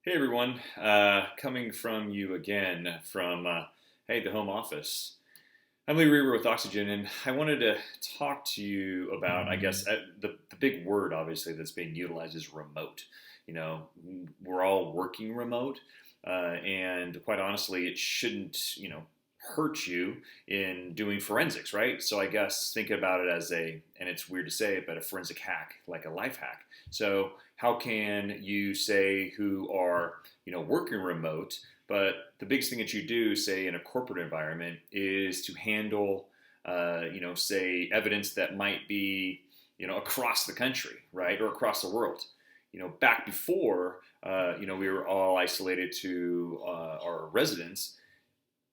Hey everyone, coming from you again from the home office. I'm Lee Reaver with Oxygen, and I wanted to talk to you about, the big word obviously that's being utilized is remote. You know, we're all working remote, and quite honestly, it shouldn't, hurt you in doing forensics, right? So I guess think about it as and it's weird to say it, but a forensic hack, like a life hack. So how can you say who are, working remote, but the biggest thing that you do, say in a corporate environment, is to handle, say evidence that might be, across the country, right, or across the world. Back before, we were all isolated to our residence.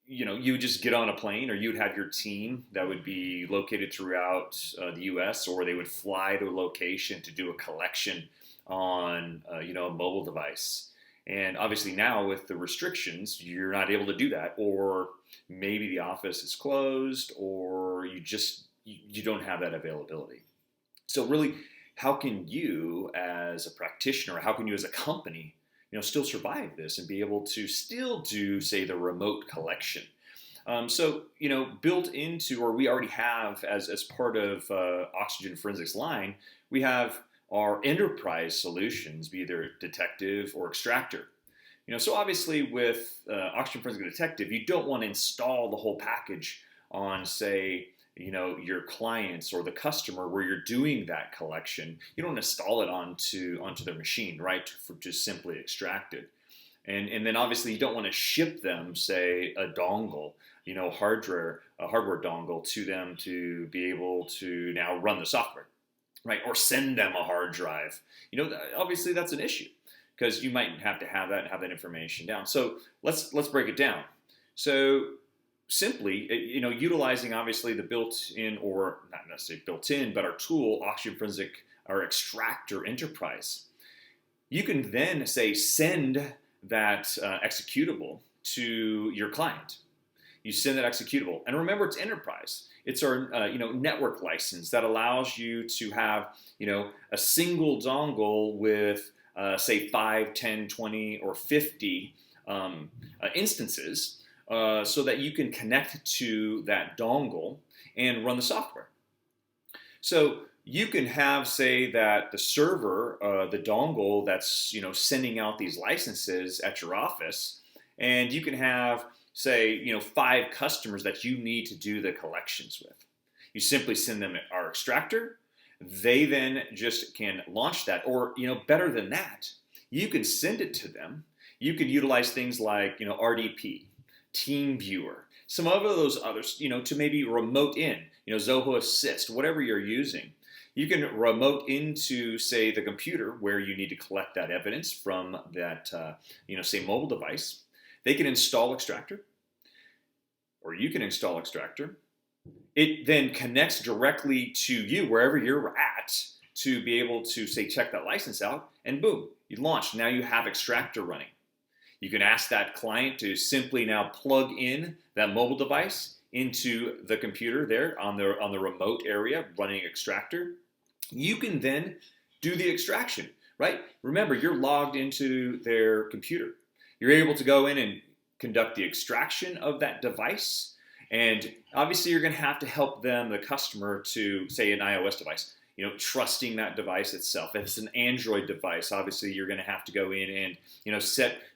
You would just get on a plane, or you'd have your team that would be located throughout the U.S., or they would fly to a location to do a collection on, a mobile device. And obviously now with the restrictions, you're not able to do that, or maybe the office is closed, or you don't have that availability. So really, how can you as a practitioner, how can you as a company, still survive this and be able to still do, say, the remote collection? Built into, or we already have as part of Oxygen Forensics line, we have our enterprise solutions, be either detective or extractor. So obviously with Oxygen Forensic Detective, you don't want to install the whole package on, say, your clients or the customer where you're doing that collection. You don't install it onto their machine, right, for just simply extract it. And then obviously you don't want to ship them, say, a dongle, a hardware dongle to them to be able to now run the software, right? Or send them a hard drive. Obviously that's an issue because you might have to have that and have that information down. So let's break it down. So simply, utilizing obviously the built-in, or not necessarily built-in, but our tool, Oxygen Forensic, our extractor enterprise. You can then say send that executable to your client. You send that executable, and remember, it's enterprise. It's our network license that allows you to have a single dongle with say 5, 10, 20, or 50 instances, so that you can connect to that dongle and run the software. So you can have, say, that the server, the dongle that's sending out these licenses at your office, and you can have, say, 5 customers that you need to do the collections with. You simply send them our extractor. They then just can launch that, or better than that, you can send it to them. You can utilize things like RDP, TeamViewer, some of those others, to maybe remote in, Zoho Assist, whatever you're using. You can remote into, say, the computer where you need to collect that evidence from that, say, mobile device. They can install extractor, or you can install extractor. It then connects directly to you wherever you're at to be able to, say, check that license out, and boom, you launch. Now you have extractor running. You can ask that client to simply now plug in that mobile device into the computer there on the remote area running extractor. You can then do the extraction, right? Remember, you're logged into their computer. You're able to go in and conduct the extraction of that device. And obviously you're going to have to help them, the customer, to, say, an iOS device, trusting that device itself. If it's an Android device, obviously you're going to have to go in and,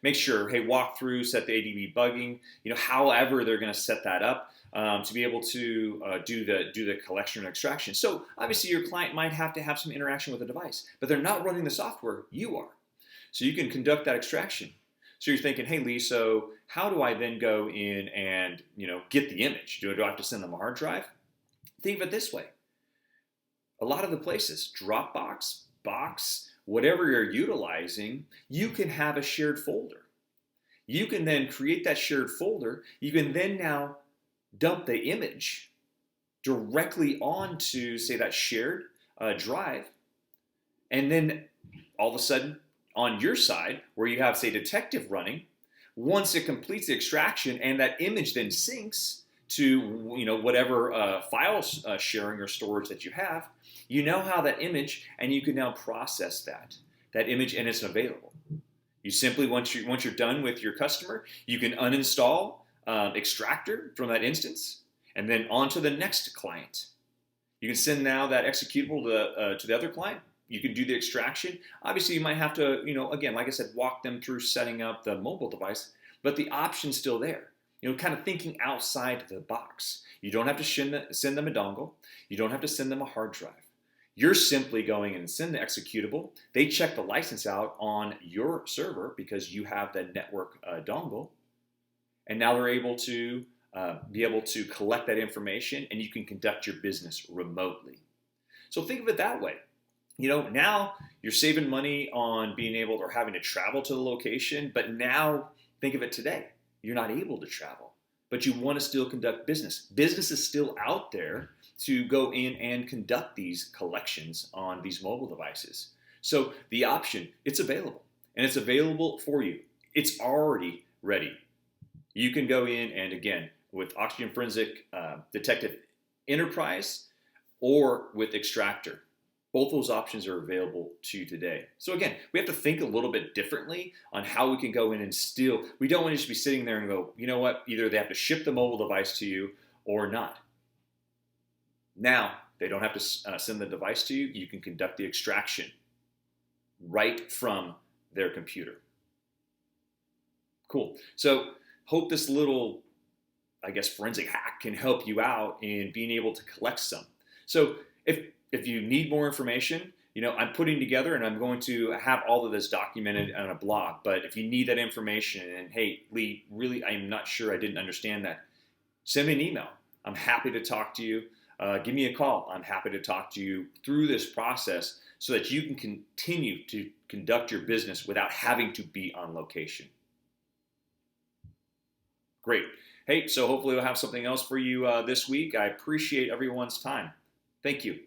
make sure, hey, walk through, set the ADB bugging, however they're going to set that up to be able to do the collection and extraction. So obviously your client might have to have some interaction with the device, but they're not running the software, you are. So you can conduct that extraction. So you're thinking, hey, Lee, so how do I then go in and, get the image? Do I have to send them a hard drive? Think of it this way. A lot of the places, Dropbox, Box, whatever you're utilizing, you can have a shared folder. You can then create that shared folder. You can then now dump the image directly onto, say, that shared drive. And then all of a sudden, on your side, where you have, say, detective running, once it completes the extraction and that image then syncs to whatever file sharing or storage that you have, you now have that image and you can now process that image, and it's available. You simply, once you're done with your customer, you can uninstall Extractor from that instance, and then on to the next client. You can send now that executable to the other client. You can do the extraction. Obviously, you might have to, again, like I said, walk them through setting up the mobile device, but the option's still there. Kind of thinking outside the box. You don't have to send them a dongle. You don't have to send them a hard drive. You're simply going in and send the executable. They check the license out on your server because you have the network dongle, and now they're able to collect that information, and you can conduct your business remotely. So think of it that way. Now you're saving money on being able or having to travel to the location, but now think of it today. You're not able to travel, but you want to still conduct business. Business is still out there to go in and conduct these collections on these mobile devices. So the option, it's available, and it's available for you. It's already ready. You can go in and, again, with Oxygen Forensic Detective Enterprise or with Extractor. Both those options are available to you today. So again, we have to think a little bit differently on how we can go in and still, we don't want to just be sitting there and go, you know what, either they have to ship the mobile device to you or not. Now, they don't have to send the device to you. You can conduct the extraction right from their computer. Cool. So hope this little, forensic hack can help you out in being able to collect some. So if you need more information, I'm putting together, and I'm going to have all of this documented on a blog. But if you need that information, and hey, Lee, really, I'm not sure, I didn't understand that, send me an email. I'm happy to talk to you. Give me a call. I'm happy to talk to you through this process so that you can continue to conduct your business without having to be on location. Great. Hey, so hopefully we'll have something else for you this week. I appreciate everyone's time. Thank you.